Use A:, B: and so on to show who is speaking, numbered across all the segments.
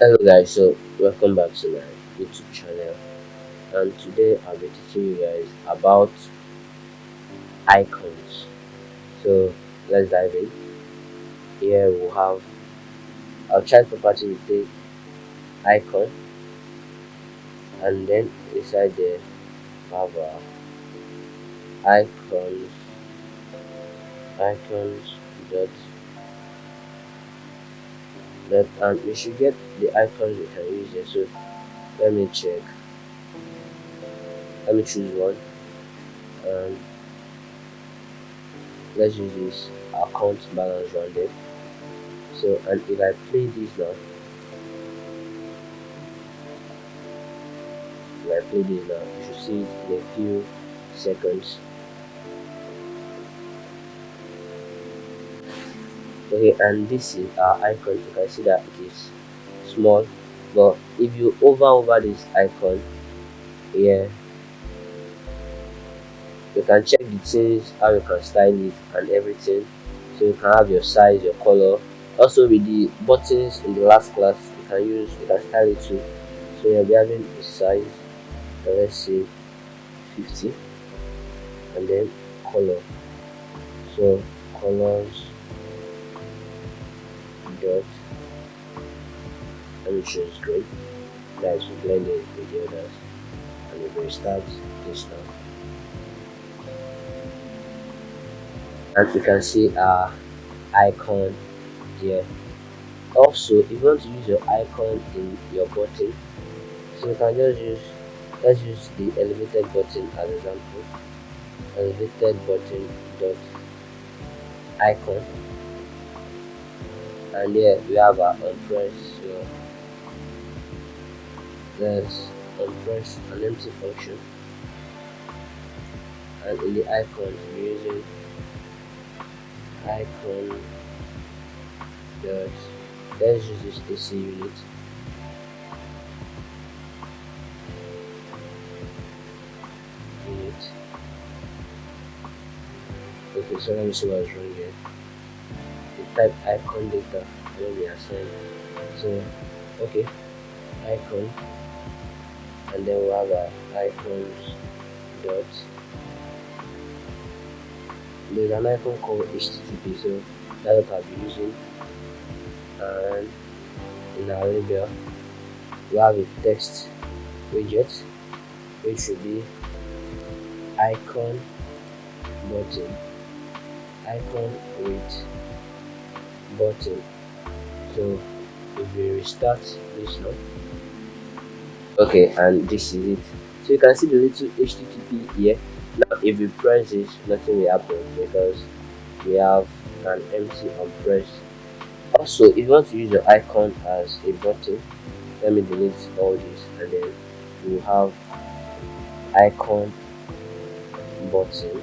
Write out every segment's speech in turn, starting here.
A: Hello guys, so welcome back to my YouTube channel, and today I'll be teaching you guys about icons. So let's dive in. Here we'll have our child property will take icon, and then inside there we have icons icons dot and we should get the icons we can use here. So let me check. Let me choose one, and let's use this account balance rounded. So and if I play this now, you should see it in a few seconds. Okay, and this is our icon. You can see that it is small, but if you over this icon here, you can check the things, how you can style it and everything. So you can have your size, your color. Also with the buttons in the last class, you can style it too. So you'll be having a size, let's say 50, and then color. So colors dot, let me choose green. Guys, we blend it with the others, and we will start this now. And you can see our icon here. Also, if you want to use your icon in your button, so you can just use, let's use the elevated button as example. Elevated button dot icon, and here we have our unpress. So let's unpress an empty function, and in the icon we're using icon dot, let's use this AC unit. Okay, so let me see what's wrong here. The type icon data and then we assign. So okay, icon, and then we have our icons dot, there's an icon called HTTP, so that's what I'll be using. And in our label we have a text widget, which should be icon button, icon with button. So if we restart this now, okay, and this is it. So you can see the little HTTP here. Now if we press this, nothing will happen because we have an empty unpressed. Also, if you want to use your icon as a button, let me delete all this, and then you have icon button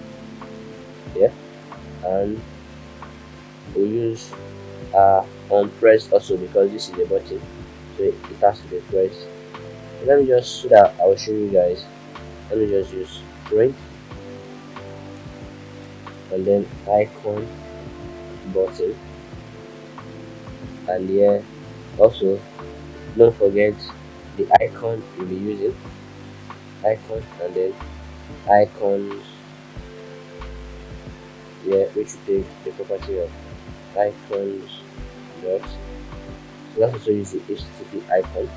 A: here, and we use unpressed also because this is a button, so it has to be pressed. Let me just, so that I will show you guys, let me just use print, and then icon button, and here also don't forget the icon you'll be using, icon, and then icons here, which will take the property of icons dot. So let's also use the HTTP icon.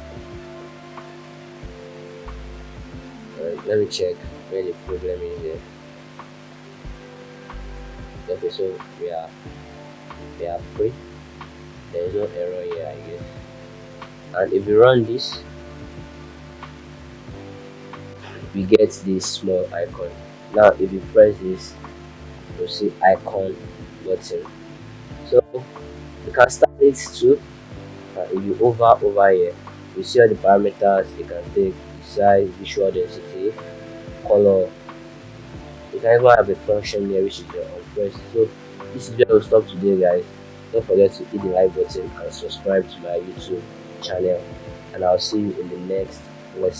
A: Let me check where the problem is here. Okay, so we are free. There is no error here, I guess. And if we run this, we get this small icon. Now if you press this, you'll see icon button. So you can start it too. If you over here, you see all the parameters you can take: the size, visual density, color. You can even have a function here which is your unpressed. So this is where we'll stop today, guys. Don't forget to hit the like button and subscribe to my YouTube channel, and I'll see you in the next lesson.